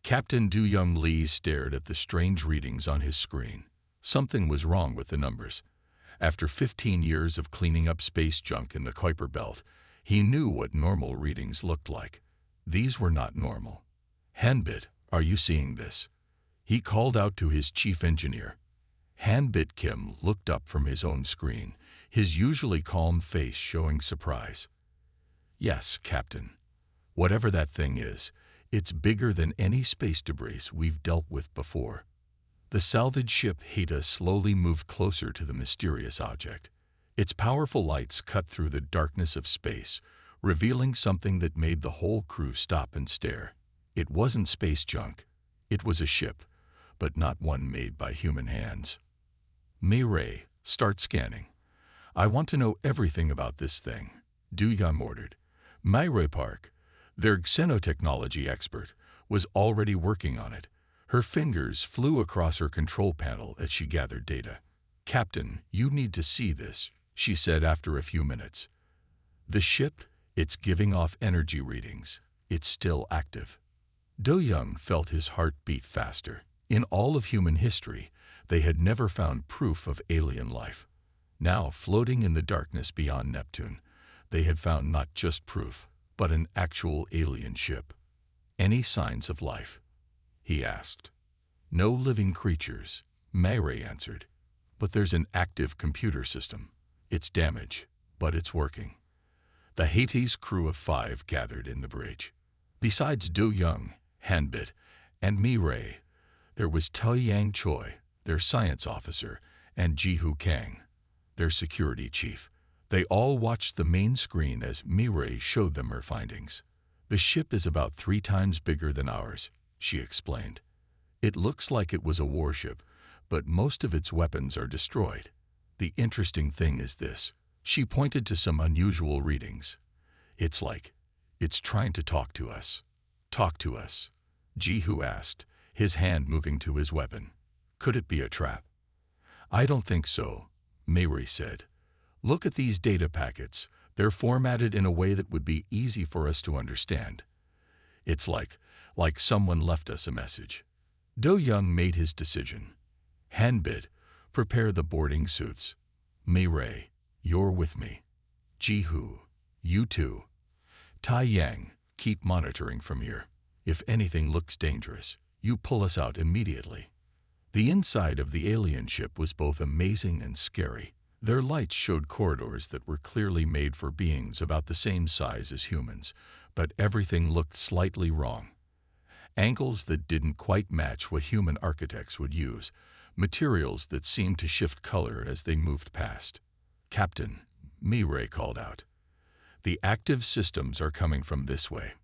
Captain Du-Young Lee stared at the strange readings on his screen. Something was wrong with the numbers. After 15 years of cleaning up space junk in the Kuiper Belt, he knew what normal readings looked like. These were not normal. "Hanbit, are you seeing this?" He called out to his chief engineer. Hanbit Kim looked up from his own screen, his usually calm face showing surprise. "Yes, Captain. Whatever that thing is, it's bigger than any space debris we've dealt with before." The salvage ship Heta slowly moved closer to the mysterious object. Its powerful lights cut through the darkness of space, revealing something that made the whole crew stop and stare. It wasn't space junk. It was a ship, but not one made by human hands. "May-Ray, start scanning. I want to know everything about this thing," Du-Young ordered. May-Ray Park, their xenotechnology expert, was already working on it. Her fingers flew across her control panel as she gathered data. "Captain, you need to see this," she said after a few minutes. "The ship, it's giving off energy readings. It's still active." Du-Young felt his heart beat faster. In all of human history, they had never found proof of alien life. Now, floating in the darkness beyond Neptune, they had found not just proof, but an actual alien ship. "Any signs of life?" he asked. "No living creatures," May-Ray answered. "But there's an active computer system. It's damaged, but it's working." The Hades crew of 5 gathered in the bridge. Besides Du-Young, Hanbit, and May-Ray, there was Tu-Yang Choi, their science officer, and Ji-Hoo Kang, their security chief. They all watched the main screen as May-Ray showed them her findings. "The ship is about 3 times bigger than ours," she explained. "It looks like it was a warship, but most of its weapons are destroyed. The interesting thing is this." She pointed to some unusual readings. "It's like it's trying to talk to us." "Talk to us?" Ji-Hoo asked, his hand moving to his weapon. "Could it be a trap?" "I don't think so," May-Ray said. "Look at these data packets. They're formatted in a way that would be easy for us to understand. It's like someone left us a message." Du-Young made his decision. "Hanbit, prepare the boarding suits. May-Ray, you're with me. Ji-Hoo, you too. Tai-Yang, keep monitoring from here. If anything looks dangerous, you pull us out immediately." The inside of the alien ship was both amazing and scary. Their lights showed corridors that were clearly made for beings about the same size as humans, but everything looked slightly wrong. Angles that didn't quite match what human architects would use, materials that seemed to shift color as they moved past. "Captain," May-Ray called out. "The active systems are coming from this way."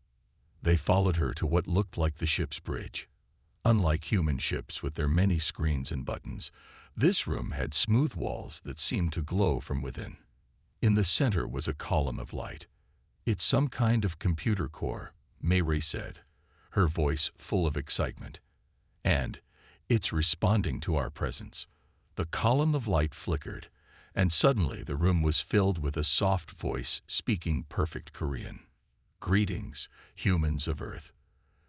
They followed her to what looked like the ship's bridge. Unlike human ships with their many screens and buttons, this room had smooth walls that seemed to glow from within. In the center was a column of light. "It's some kind of computer core," May-Ray said, her voice full of excitement. "And it's responding to our presence." The column of light flickered, and suddenly the room was filled with a soft voice speaking perfect Korean. "Greetings, humans of Earth.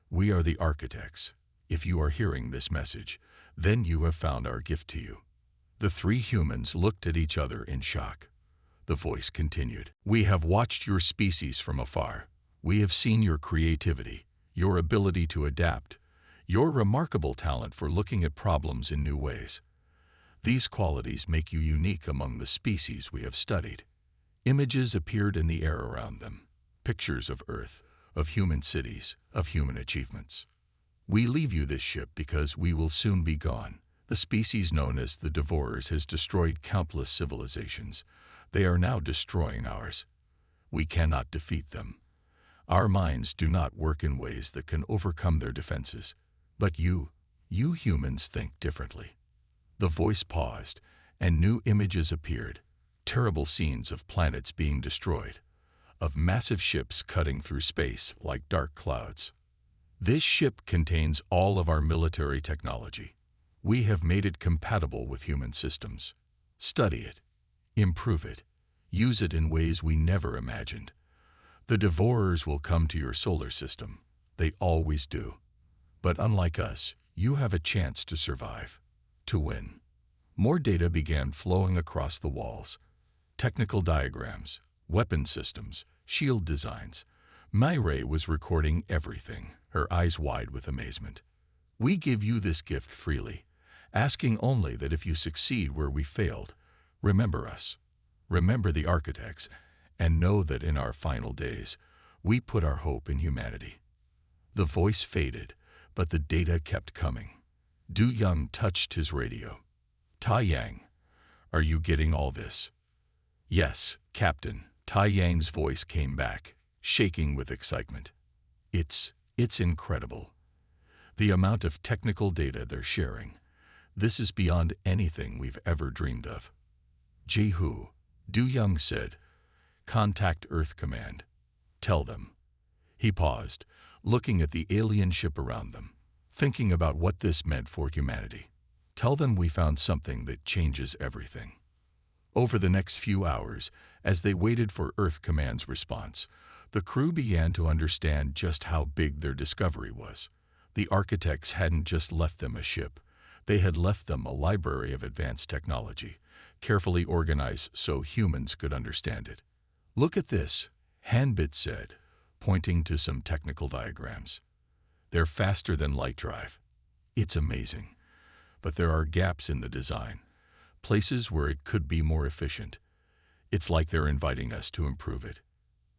We are the architects. If you are hearing this message, then you have found our gift to you." The 3 humans looked at each other in shock. The voice continued. "We have watched your species from afar. We have seen your creativity, your ability to adapt, your remarkable talent for looking at problems in new ways. These qualities make you unique among the species we have studied." Images appeared in the air around them. Pictures of Earth, of human cities, of human achievements. "We leave you this ship because we will soon be gone. The species known as the Devourers has destroyed countless civilizations. They are now destroying ours. We cannot defeat them. Our minds do not work in ways that can overcome their defenses. But you humans think differently." The voice paused, and new images appeared. Terrible scenes of planets being destroyed, of massive ships cutting through space like dark clouds. "This ship contains all of our military technology. We have made it compatible with human systems. Study it, improve it, use it in ways we never imagined. The Devourers will come to your solar system. They always do. But unlike us, you have a chance to survive, to win. More data began flowing across the walls. Technical diagrams, weapon systems, shield designs. Myray was recording everything, her eyes wide with amazement. We give you this gift freely, asking only that if you succeed where we failed, remember us, remember the architects, and know that in our final days, we put our hope in humanity. The voice faded, but the data kept coming. Du Young touched his radio. Tai Yang, are you getting all this? Yes, Captain. Tai Yang's voice came back, shaking with excitement. It's incredible. The amount of technical data they're sharing. This is beyond anything we've ever dreamed of. Jehu, Du Young said, contact Earth Command. Tell them. He paused, looking at the alien ship around them, thinking about what this meant for humanity. Tell them we found something that changes everything. Over the next few hours, as they waited for Earth Command's response, the crew began to understand just how big their discovery was. The architects hadn't just left them a ship. They had left them a library of advanced technology, carefully organized so humans could understand it. Look at this, Hanbit said, pointing to some technical diagrams. They're faster than light drive. It's amazing. But there are gaps in the design, places where it could be more efficient. It's like they're inviting us to improve it.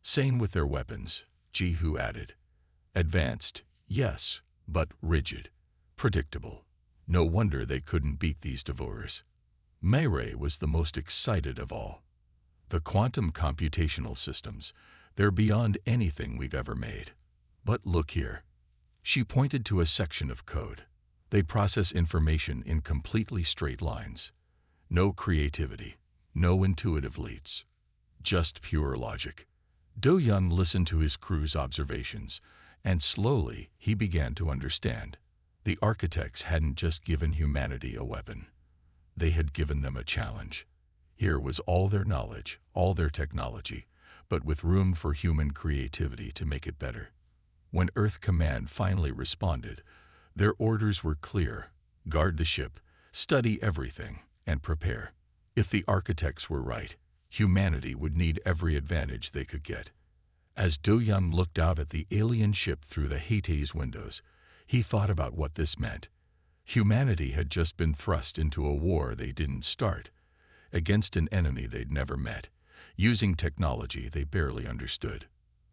Same with their weapons, Jehu added. Advanced, yes, but rigid, predictable. No wonder they couldn't beat these devourers. Myray was the most excited of all. The quantum computational systems, they're beyond anything we've ever made. But look here. She pointed to a section of code. They process information in completely straight lines. No creativity, no intuitive leaps, just pure logic. Do Yun listened to his crew's observations, and slowly he began to understand. The architects hadn't just given humanity a weapon. They had given them a challenge. Here was all their knowledge, all their technology, but with room for human creativity to make it better. When Earth Command finally responded, their orders were clear: guard the ship, study everything, and prepare. If the architects were right, humanity would need every advantage they could get. As Do Yun looked out at the alien ship through the Hate's windows, he thought about what this meant. Humanity had just been thrust into a war they didn't start, against an enemy they'd never met, using technology they barely understood.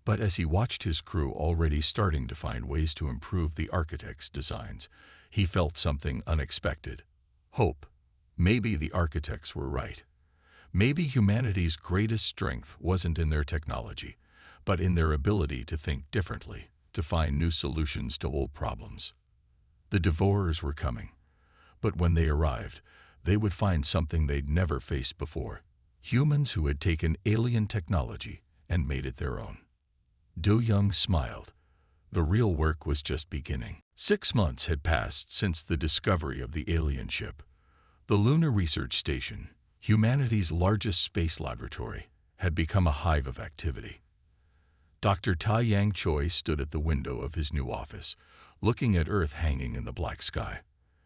But as he watched his crew already starting to find ways to improve the architects' designs, he felt something unexpected. Hope. Maybe the architects were right. Maybe humanity's greatest strength wasn't in their technology, but in their ability to think differently, to find new solutions to old problems. The devourers were coming, but when they arrived, they would find something they'd never faced before: humans who had taken alien technology and made it their own. Do Young smiled. The real work was just beginning. 6 months had passed since the discovery of the alien ship. The Lunar Research Station, humanity's largest space laboratory, had become a hive of activity. Dr. Tai Yang Choi stood at the window of his new office, looking at Earth hanging in the black sky.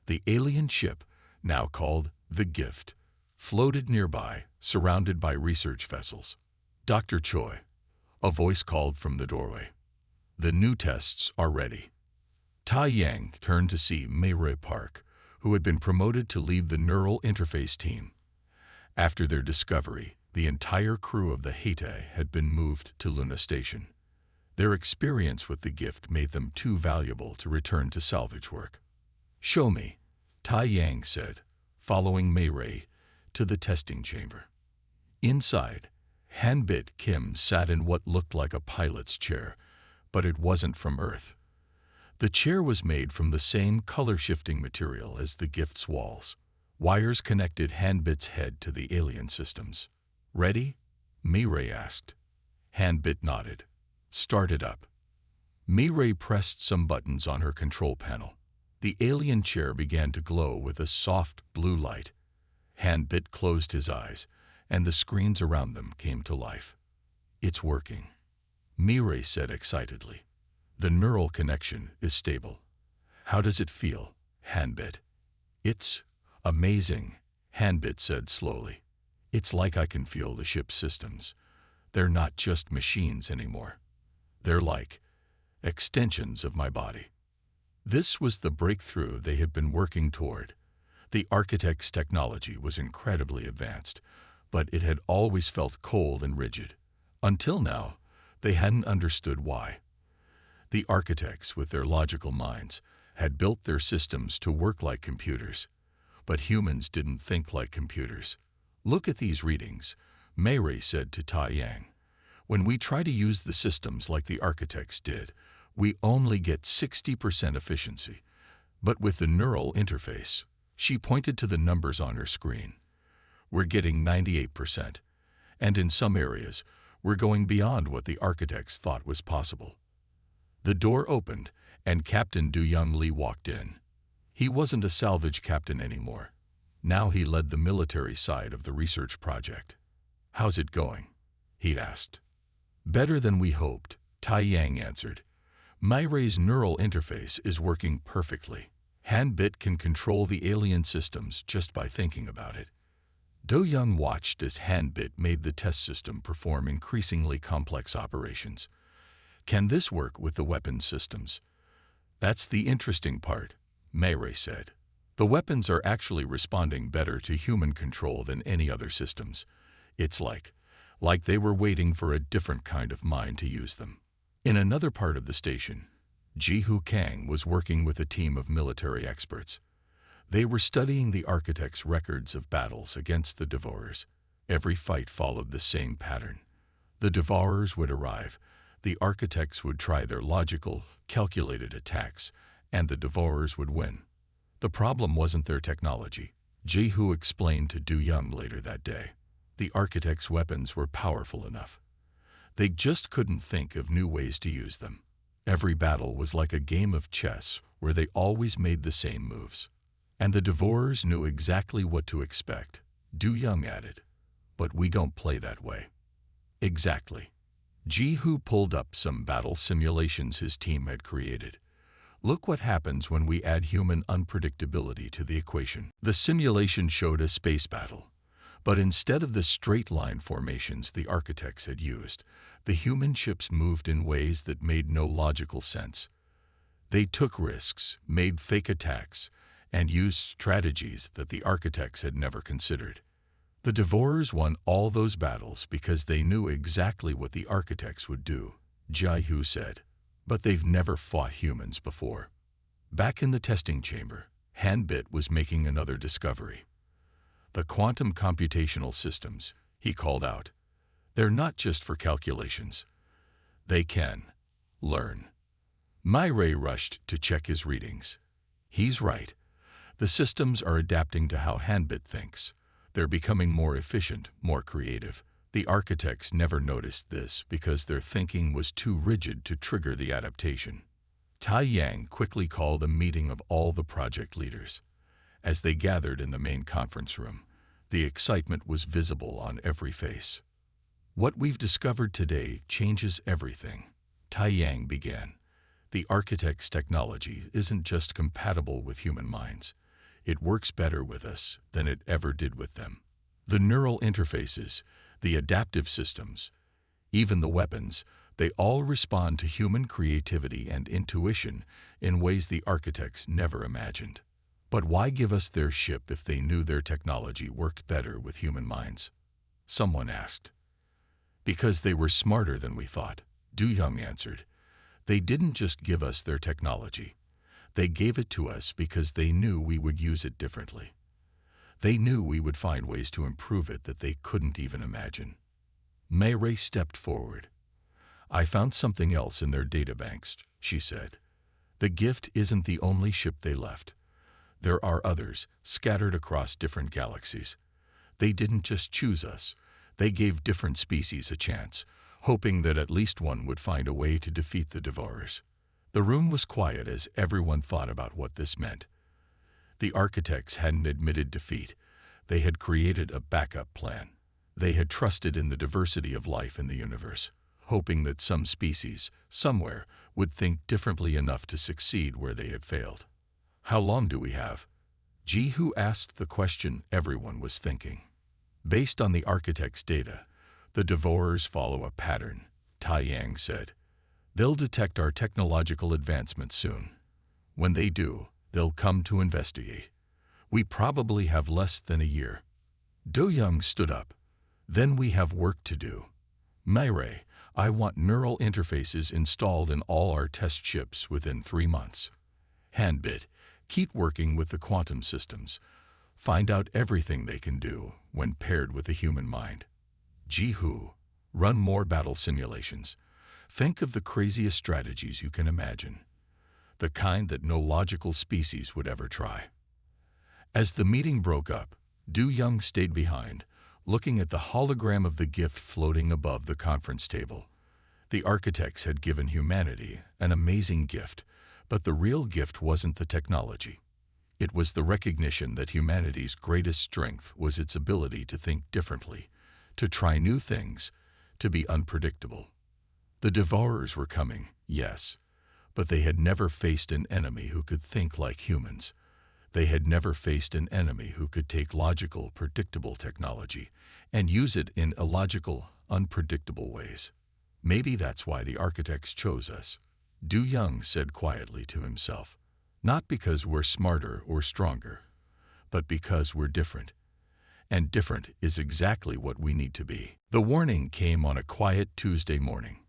The alien ship, now called the Gift, floated nearby, surrounded by research vessels. Dr. Choi, a voice called from the doorway. The new tests are ready. Tai Yang turned to see Myray Park, who had been promoted to lead the neural interface team. After their discovery, the entire crew of the Hate had been moved to Luna Station. Their experience with the Gift made them too valuable to return to salvage work. Show me, Tai Yang said, following Myray to the testing chamber. Inside, Hanbit Kim sat in what looked like a pilot's chair, but it wasn't from Earth. The chair was made from the same color-shifting material as the Gift's walls. Wires connected Hanbit's head to the alien systems. Ready? Myray asked. Hanbit nodded. Start it up. Myray pressed some buttons on her control panel. The alien chair began to glow with a soft blue light. Hanbit closed his eyes, and the screens around them came to life. It's working, Myray said excitedly. The neural connection is stable. How does it feel? Hanbit. It's amazing, Hanbit said slowly. It's like I can feel the ship's systems. They're not just machines anymore. They're like extensions of my body. This was the breakthrough they had been working toward. The architect's technology was incredibly advanced, but it had always felt cold and rigid. Until now, they hadn't understood why. The architects, with their logical minds, had built their systems to work like computers. But humans didn't think like computers. Look at these readings, Mayray said to Tai Yang. When we try to use the systems like the architects did, we only get 60% efficiency. But with the neural interface, she pointed to the numbers on her screen. We're getting 98%. And in some areas, we're going beyond what the architects thought was possible. The door opened, and Captain Du Young Lee walked in. He wasn't a salvage captain anymore. Now he led the military side of the research project. How's it going? He asked. Better than we hoped, Tai Yang answered. Mayray's neural interface is working perfectly. Hanbit can control the alien systems just by thinking about it. Do Young watched as Hanbit made the test system perform increasingly complex operations. Can this work with the weapons systems? That's the interesting part, Mayray said. The weapons are actually responding better to human control than any other systems. It's like they were waiting for a different kind of mind to use them. In another part of the station, Jihu Kang was working with a team of military experts. They were studying the architect's records of battles against the Devourers. Every fight followed the same pattern. The Devourers would arrive, the architects would try their logical, calculated attacks, and the Devourers would win. The problem wasn't their technology, Jihu explained to Du Young later that day. The architect's weapons were powerful enough. They just couldn't think of new ways to use them. Every battle was like a game of chess where they always made the same moves. And the Devourers knew exactly what to expect, Du Young added. But we don't play that way. Exactly. Jihu pulled up some battle simulations his team had created. Look what happens when we add human unpredictability to the equation. The simulation showed a space battle. But instead of the straight-line formations the architects had used, the human ships moved in ways that made no logical sense. They took risks, made fake attacks, and used strategies that the architects had never considered. The Devourers won all those battles because they knew exactly what the architects would do, Jihu said. But they've never fought humans before. Back in the testing chamber, Hanbit was making another discovery. The quantum computational systems, he called out. They're not just for calculations. They can learn. Mayray rushed to check his readings. He's right. The systems are adapting to how Hanbit thinks. They're becoming more efficient, more creative. The architects never noticed this because their thinking was too rigid to trigger the adaptation. Tai Yang quickly called a meeting of all the project leaders. As they gathered in the main conference room, the excitement was visible on every face. What we've discovered today changes everything, Tai Yang began. The architect's technology isn't just compatible with human minds. It works better with us than it ever did with them. The neural interfaces, the adaptive systems, even the weapons, they all respond to human creativity and intuition in ways the architects never imagined. But why give us their ship if they knew their technology worked better with human minds? Someone asked. Because they were smarter than we thought, Du Young answered. They didn't just give us their technology. They gave it to us because they knew we would use it differently. They knew we would find ways to improve it that they couldn't even imagine. Mayray stepped forward. I found something else in their databanks, she said. The gift isn't the only ship they left. There are others, scattered across different galaxies. They didn't just choose us. They gave different species a chance, hoping that at least one would find a way to defeat the Devourers. The room was quiet as everyone thought about what this meant. The architects hadn't admitted defeat. They had created a backup plan. They had trusted in the diversity of life in the universe, hoping that some species, somewhere, would think differently enough to succeed where they had failed. How long do we have? Jihu asked the question everyone was thinking. Based on the architect's data, the Devourers follow a pattern, Tai Yang said. They'll detect our technological advancements soon. When they do, they'll come to investigate. We probably have less than a year. Do Young stood up. Then we have work to do. Myray, I want neural interfaces installed in all our test ships within 3 months. Hanbit, keep working with the quantum systems. Find out everything they can do when paired with the human mind. Jihu, run more battle simulations. Think of the craziest strategies you can imagine. The kind that no logical species would ever try. As the meeting broke up, Du Young stayed behind, looking at the hologram of the gift floating above the conference table. The architects had given humanity an amazing gift, but the real gift wasn't the technology. It was the recognition that humanity's greatest strength was its ability to think differently, to try new things, to be unpredictable. The Devourers were coming, yes, but they had never faced an enemy who could think like humans. They had never faced an enemy who could take logical, predictable technology and use it in illogical, unpredictable ways. Maybe that's why the architects chose us, Du Young said quietly to himself. Not because we're smarter or stronger, but because we're different. And different is exactly what we need to be. The warning came on a quiet Tuesday morning.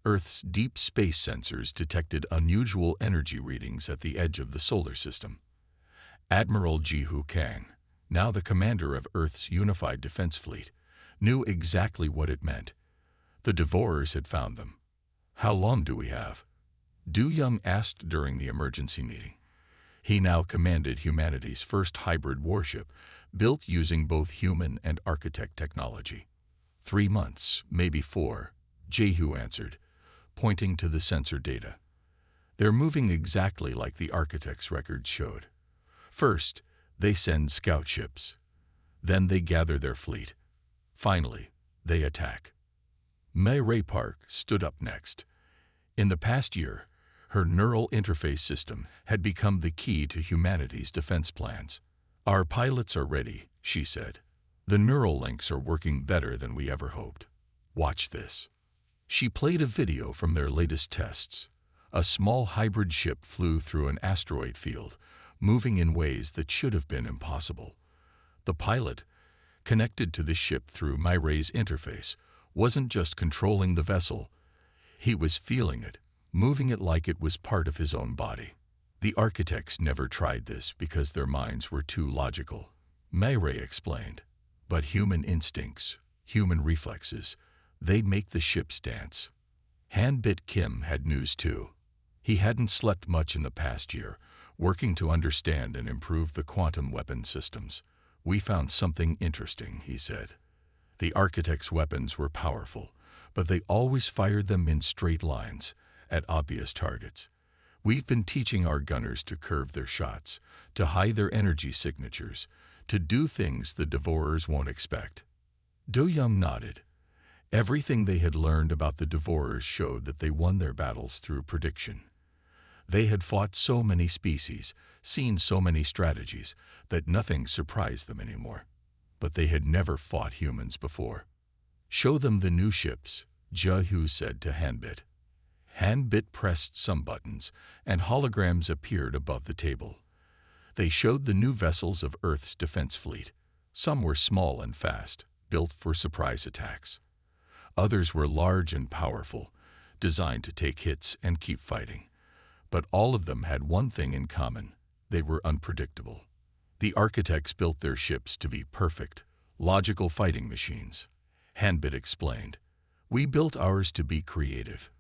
Earth's deep space sensors detected unusual energy readings at the edge of the solar system. Admiral Jihu Kang, now the commander of Earth's unified defense fleet, knew exactly what it meant. The Devourers had found them. How long do we have? Du Young asked during the emergency meeting. He now commanded humanity's first hybrid warship, built using both human and architect technology. 3 months, maybe 4, Jehu answered, pointing to the sensor data. They're moving exactly like the architect's records showed. First, they send scout ships. Then they gather their fleet. Finally, they attack. Myray Park stood up next. In the past year, her neural interface system had become the key to humanity's defense plans. Our pilots are ready, she said. The neural links are working better than we ever hoped. Watch this. She played a video from their latest tests. A small hybrid ship flew through an asteroid field, moving in ways that should have been impossible. The pilot, connected to the ship through Myray's interface, wasn't just controlling the vessel. He was feeling it, moving it like it was part of his own body. The architects never tried this because their minds were too logical, Myray explained. But human instincts, human reflexes, they make the ships dance. Hanbit Kim had news too. He hadn't slept much in the past year, working to understand and improve the quantum weapon systems. We found something interesting, he said. The architects' weapons were powerful, but they always fired them in straight lines, at obvious targets. We've been teaching our gunners to curve their shots, to hide their energy signatures, to do things the Devourers won't expect. Do Young nodded. Everything they had learned about the Devourers showed that they won their battles through prediction. They had fought so many species, seen so many strategies, that nothing surprised them anymore. But they had never fought humans before. Show them the new ships, Jehu said to Hanbit. Hanbit pressed some buttons, and holograms appeared above the table. They showed the new vessels of Earth's defense fleet. Some were small and fast, built for surprise attacks. Others were large and powerful, designed to take hits and keep fighting. But all of them had one thing in common. They were unpredictable. The architects built their ships to be perfect, logical fighting machines. Hanbit explained. We built ours to be creative.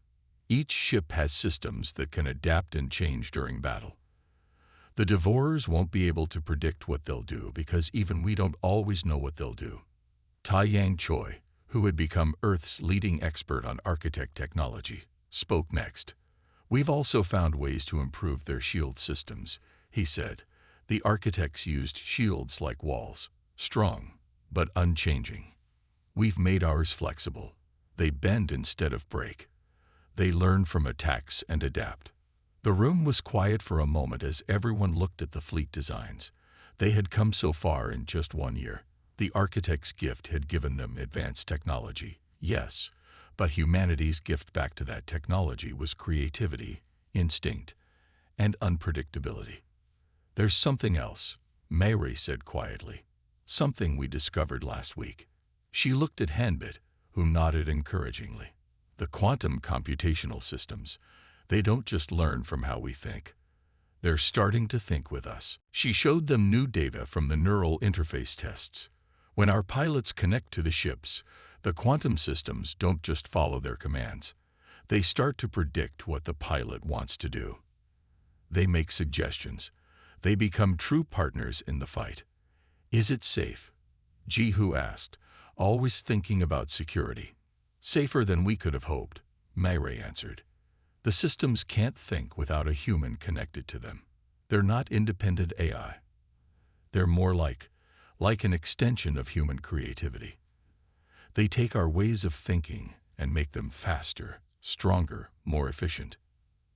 Each ship has systems that can adapt and change during battle. The Devourers won't be able to predict what they'll do because even we don't always know what they'll do. Tai Yang Choi, who had become Earth's leading expert on architect technology, spoke next. We've also found ways to improve their shield systems, he said. The architects used shields like walls, strong, but unchanging. We've made ours flexible. They bend instead of break. They learn from attacks and adapt. The room was quiet for a moment as everyone looked at the fleet designs. They had come so far in just 1 year. The architect's gift had given them advanced technology, yes, but humanity's gift back to that technology was creativity, instinct, and unpredictability. "There's something else," Mary said quietly. "Something we discovered last week." She looked at Hanbit, who nodded encouragingly. "The quantum computational systems, they don't just learn from how we think. They're starting to think with us." She showed them new data from the neural interface tests. When our pilots connect to the ships, the quantum systems don't just follow their commands. They start to predict what the pilot wants to do. They make suggestions. They become true partners in the fight. "Is it safe?" Jihu asked, always thinking about security. "Safer than we could have hoped," Mary answered. "The systems can't think without a human connected to them. They're not independent AI. They're more like an extension of human creativity. They take our ways of thinking and make them faster, stronger, more efficient."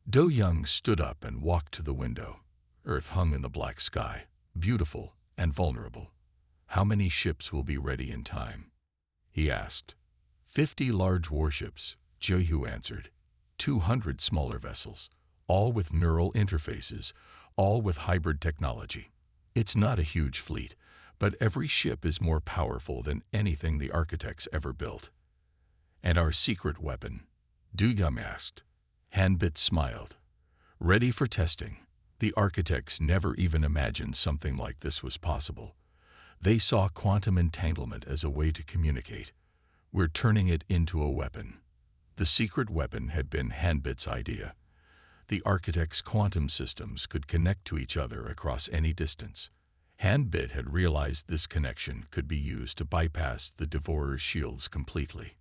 Do Young stood up and walked to the window. Earth hung in the black sky, beautiful and vulnerable. "How many ships will be ready in time?" he asked. 50 large warships," Jihu answered. 200 smaller vessels, all with neural interfaces, all with hybrid technology. It's not a huge fleet, but every ship is more powerful than anything the architects ever built. "And our secret weapon?" Du Young asked. Hanbit smiled. "Ready for testing." The architects never even imagined something like this was possible. They saw quantum entanglement as a way to communicate. "We're turning it into a weapon." The secret weapon had been Hanbit's idea. The architect's quantum systems could connect to each other across any distance. Hanbit had realized this connection could be used to bypass the Devorer's shields completely.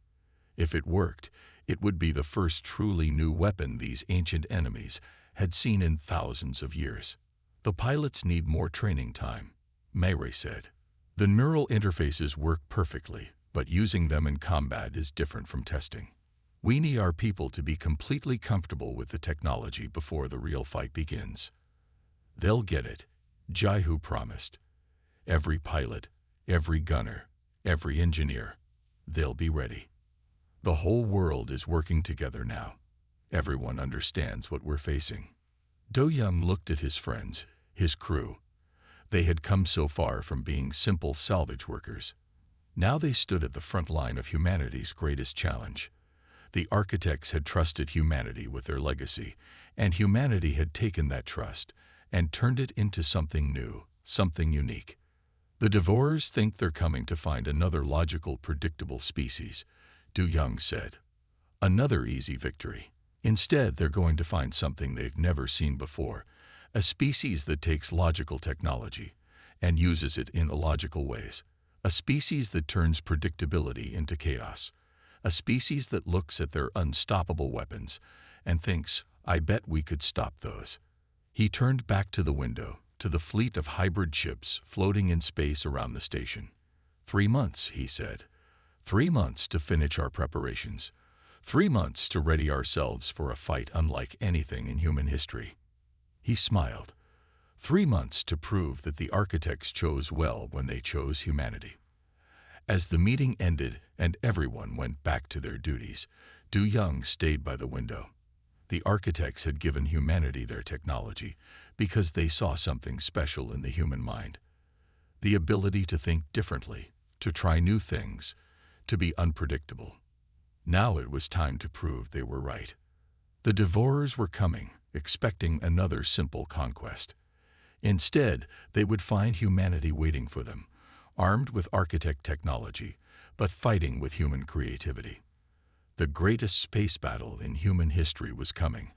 If it worked, it would be the first truly new weapon these ancient enemies had seen in thousands of years. "The pilots need more training time," Mary said. "The neural interfaces work perfectly, but using them in combat is different from testing. We need our people to be completely comfortable with the technology before the real fight begins." "They'll get it," Jihu promised. "Every pilot, every gunner, every engineer, they'll be ready. The whole world is working together now. Everyone understands what we're facing." Do Young looked at his friends, his crew. They had come so far from being simple salvage workers. Now they stood at the front line of humanity's greatest challenge. The architects had trusted humanity with their legacy, and humanity had taken that trust and turned it into something new, something unique. "The Devorers think they're coming to find another logical, predictable species," Du Young said. "Another easy victory. Instead, they're going to find something they've never seen before, a species that takes logical technology and uses it in illogical ways, a species that turns predictability into chaos, a species that looks at their unstoppable weapons and thinks, 'I bet we could stop those.'" He turned back to the window, to the fleet of hybrid ships floating in space around the station. 3 months, he said. 3 months to finish our preparations. 3 months to ready ourselves for a fight unlike anything in human history. He smiled. 3 months to prove that the architects chose well when they chose humanity. As the meeting ended and everyone went back to their duties, Du Young stayed by the window. The architects had given humanity their technology because they saw something special in the human mind. The ability to think differently, to try new things, to be unpredictable. Now it was time to prove they were right. The Devorers were coming, expecting another simple conquest. Instead, they would find humanity waiting for them, armed with architect technology, but fighting with human creativity. The greatest space battle in human history was coming,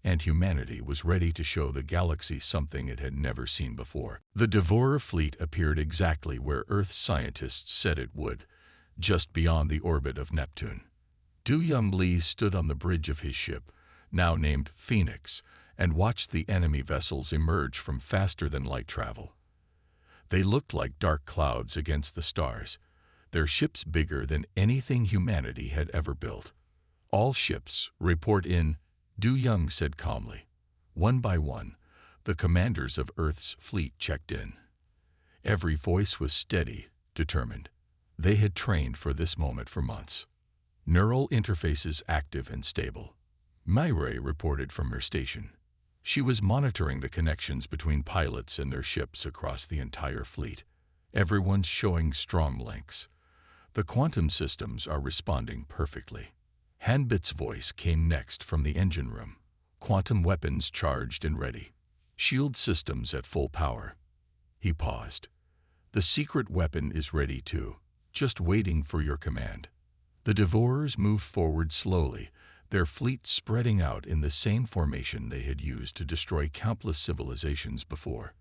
and humanity was ready to show the galaxy something it had never seen before. The Devorer fleet appeared exactly where Earth's scientists said it would, just beyond the orbit of Neptune. Du Young Lee stood on the bridge of his ship, now named Phoenix, and watched the enemy vessels emerge from faster-than-light travel. They looked like dark clouds against the stars, their ships bigger than anything humanity had ever built. "All ships, report in," Du Young said calmly. One by one, the commanders of Earth's fleet checked in. Every voice was steady, determined. They had trained for this moment for months. Neural interfaces active and stable. Myre reported from her station. She was monitoring the connections between pilots and their ships across the entire fleet. Everyone's showing strong links. The quantum systems are responding perfectly. Hanbit's voice came next from the engine room. Quantum weapons charged and ready. Shield systems at full power. He paused. The secret weapon is ready too, just waiting for your command. The Devourers moved forward slowly, their fleet spreading out in the same formation they had used to destroy countless civilizations before.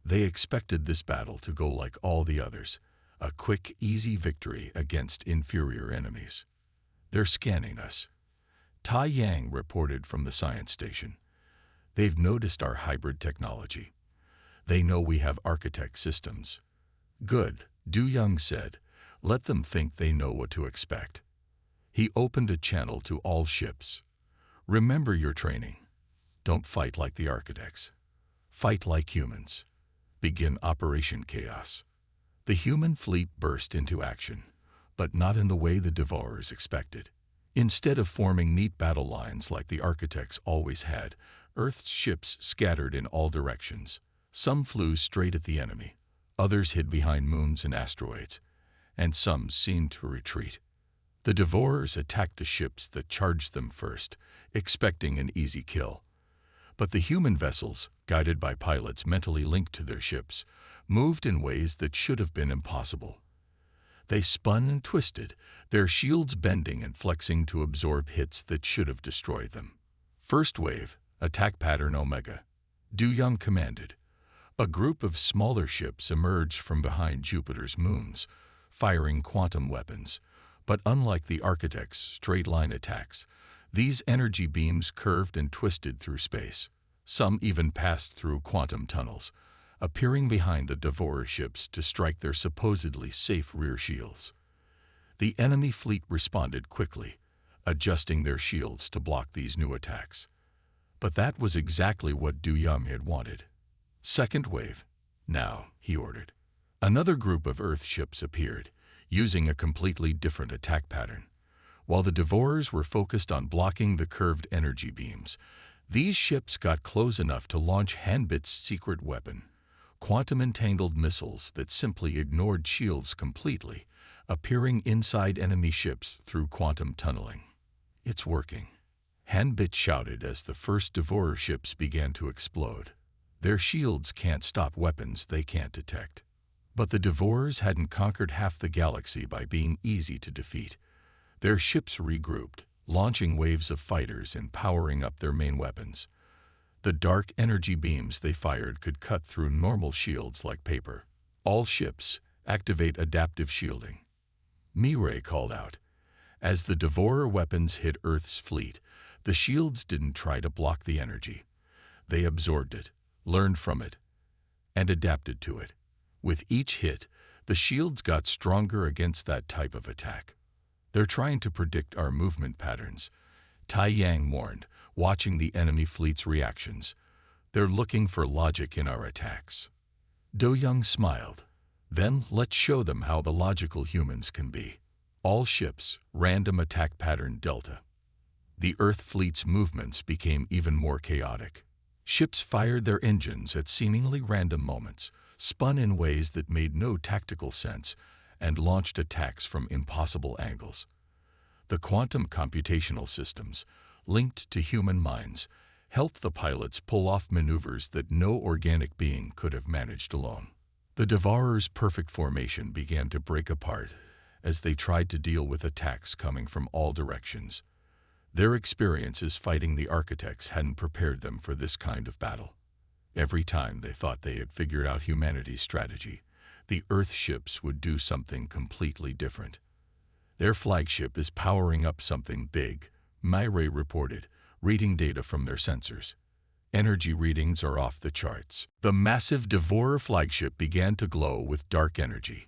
They expected this battle to go like all the others, a quick, easy victory against inferior enemies. They're scanning us. Tai Yang reported from the science station. They've noticed our hybrid technology. They know we have architect systems. Good, Du Young said. Let them think they know what to expect. He opened a channel to all ships. Remember your training. Don't fight like the architects. Fight like humans. Begin Operation Chaos. The human fleet burst into action, but not in the way the Devourers expected. Instead of forming neat battle lines like the architects always had, Earth's ships scattered in all directions. Some flew straight at the enemy, others hid behind moons and asteroids, and some seemed to retreat. The Devourers attacked the ships that charged them first, expecting an easy kill. But the human vessels, guided by pilots mentally linked to their ships, moved in ways that should have been impossible. They spun and twisted, their shields bending and flexing to absorb hits that should have destroyed them. First wave, attack pattern Omega. Du Young commanded. A group of smaller ships emerged from behind Jupiter's moons, firing quantum weapons. But unlike the architects' straight-line attacks, these energy beams curved and twisted through space. Some even passed through quantum tunnels, appearing behind the Devourer ships to strike their supposedly safe rear shields. The enemy fleet responded quickly, adjusting their shields to block these new attacks. But that was exactly what Du Young had wanted. Second wave. Now, he ordered. Another group of Earth ships appeared, using a completely different attack pattern. While the Devourers were focused on blocking the curved energy beams, these ships got close enough to launch Hanbit's secret weapon, quantum-entangled missiles that simply ignored shields completely, appearing inside enemy ships through quantum tunneling. It's working. Hanbit shouted as the first Devourer ships began to explode. Their shields can't stop weapons they can't detect. But the Devourers hadn't conquered half the galaxy by being easy to defeat. Their ships regrouped, launching waves of fighters and powering up their main weapons. The dark energy beams they fired could cut through normal shields like paper. All ships, activate adaptive shielding. Myre called out. As the Devourer weapons hit Earth's fleet, the shields didn't try to block the energy. They absorbed it, learned from it, and adapted to it. With each hit, the shields got stronger against that type of attack. They're trying to predict our movement patterns, Tai Yang warned, watching the enemy fleet's reactions. They're looking for logic in our attacks. Du Young smiled. Then let's show them how the logical humans can be. All ships, random attack pattern Delta. The Earth fleet's movements became even more chaotic. Ships fired their engines at seemingly random moments, spun in ways that made no tactical sense, and launched attacks from impossible angles. The quantum computational systems, linked to human minds, helped the pilots pull off maneuvers that no organic being could have managed alone. The Devourer's perfect formation began to break apart as they tried to deal with attacks coming from all directions. Their experiences fighting the architects hadn't prepared them for this kind of battle. Every time they thought they had figured out humanity's strategy, the Earth ships would do something completely different. Their flagship is powering up something big, Myre reported, reading data from their sensors. Energy readings are off the charts. The massive Devourer flagship began to glow with dark energy.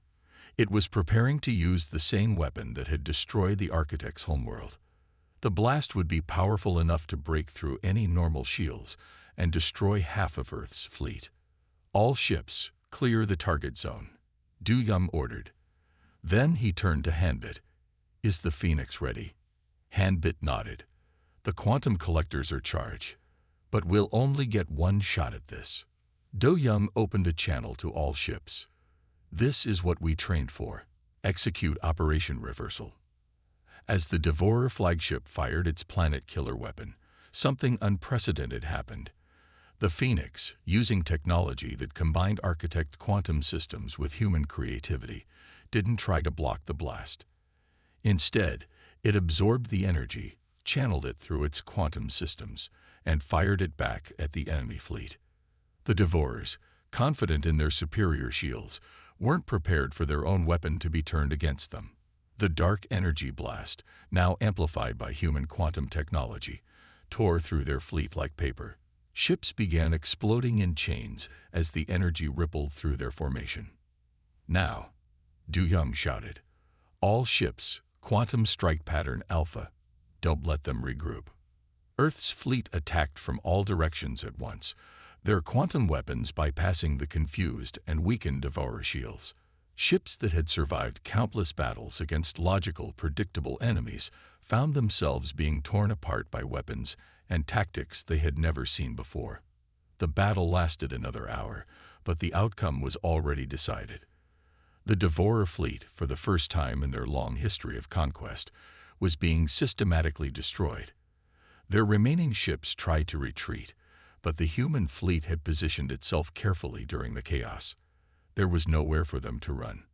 It was preparing to use the same weapon that had destroyed the architect's homeworld. The blast would be powerful enough to break through any normal shields and destroy half of Earth's fleet. All ships, clear the target zone, Du-Yum ordered. Then he turned to Hanbit. Is the Phoenix ready? Hanbit nodded. The quantum collectors are charged, but we'll only get one shot at this. Do-Yum opened a channel to all ships. This is what we trained for. Execute Operation Reversal. As the Devourer flagship fired its planet killer weapon, something unprecedented happened. The Phoenix, using technology that combined architect quantum systems with human creativity, didn't try to block the blast. Instead, it absorbed the energy, channeled it through its quantum systems, and fired it back at the enemy fleet. The Devourers, confident in their superior shields, weren't prepared for their own weapon to be turned against them. The dark energy blast, now amplified by human quantum technology, tore through their fleet like paper. Ships began exploding in chains as the energy rippled through their formation. Now, Du-Yum shouted, all ships, Quantum Strike Pattern Alpha. Don't let them regroup. Earth's fleet attacked from all directions at once, their quantum weapons bypassing the confused and weakened Devourer shields. Ships that had survived countless battles against logical, predictable enemies found themselves being torn apart by weapons and tactics they had never seen before. The battle lasted another hour, but the outcome was already decided. The Devourer fleet, for the first time in their long history of conquest, was being systematically destroyed. Their remaining ships tried to retreat, but the human fleet had positioned itself carefully during the chaos. There was nowhere for them to run.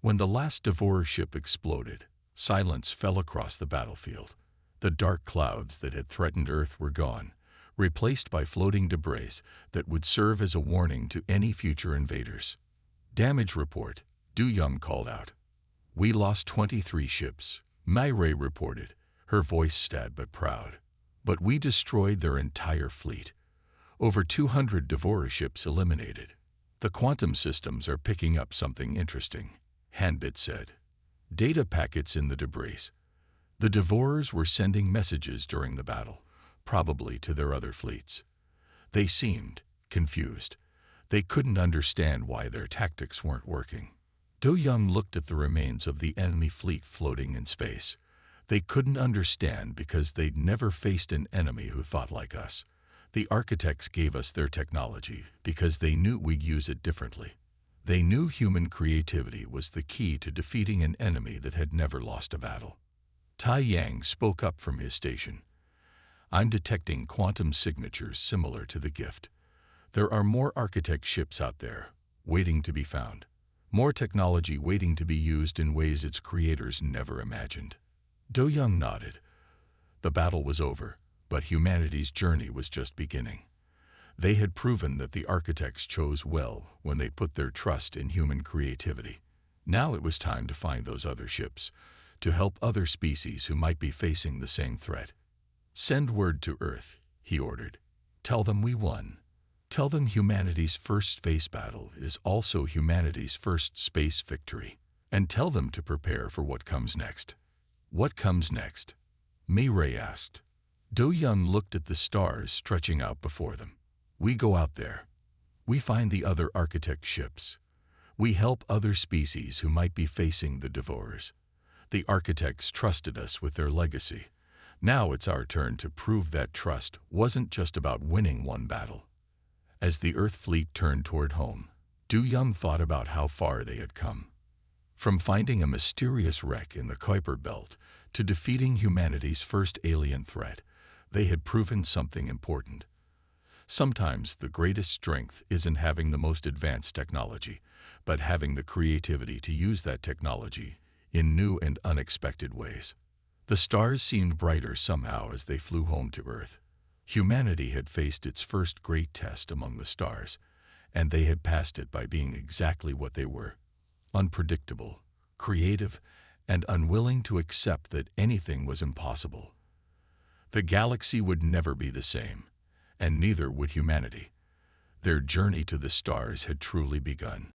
When the last Devourer ship exploded, silence fell across the battlefield. The dark clouds that had threatened Earth were gone, replaced by floating debris that would serve as a warning to any future invaders. Damage report, Du-Yum called out. We lost 23 ships, Myray reported, her voice sad but proud. But we destroyed their entire fleet. Over 200 Devourer ships eliminated. The quantum systems are picking up something interesting, Hanbit said. Data packets in the debris. The Devourers were sending messages during the battle, probably to their other fleets. They seemed confused. They couldn't understand why their tactics weren't working. Du-Yum looked at the remains of the enemy fleet floating in space. They couldn't understand because they'd never faced an enemy who thought like us. The architects gave us their technology because they knew we'd use it differently. They knew human creativity was the key to defeating an enemy that had never lost a battle. Tai Yang spoke up from his station. I'm detecting quantum signatures similar to the gift. There are more architect ships out there, waiting to be found. More technology waiting to be used in ways its creators never imagined. Do-Young nodded. The battle was over, but humanity's journey was just beginning. They had proven that the architects chose well when they put their trust in human creativity. Now it was time to find those other ships, to help other species who might be facing the same threat. Send word to Earth, he ordered. Tell them we won. Tell them humanity's first space battle is also humanity's first space victory. And tell them to prepare for what comes next. What comes next? Myray asked. Do-Young looked at the stars stretching out before them. We go out there. We find the other architect ships. We help other species who might be facing the Devourers. The architects trusted us with their legacy. Now it's our turn to prove that trust wasn't just about winning one battle. As the Earth fleet turned toward home, Do-Young thought about how far they had come. From finding a mysterious wreck in the Kuiper Belt to defeating humanity's first alien threat, they had proven something important. Sometimes the greatest strength isn't having the most advanced technology, but having the creativity to use that technology in new and unexpected ways. The stars seemed brighter somehow as they flew home to Earth. Humanity had faced its first great test among the stars, and they had passed it by being exactly what they were: unpredictable, creative, and unwilling to accept that anything was impossible. The galaxy would never be the same, and neither would humanity. Their journey to the stars had truly begun.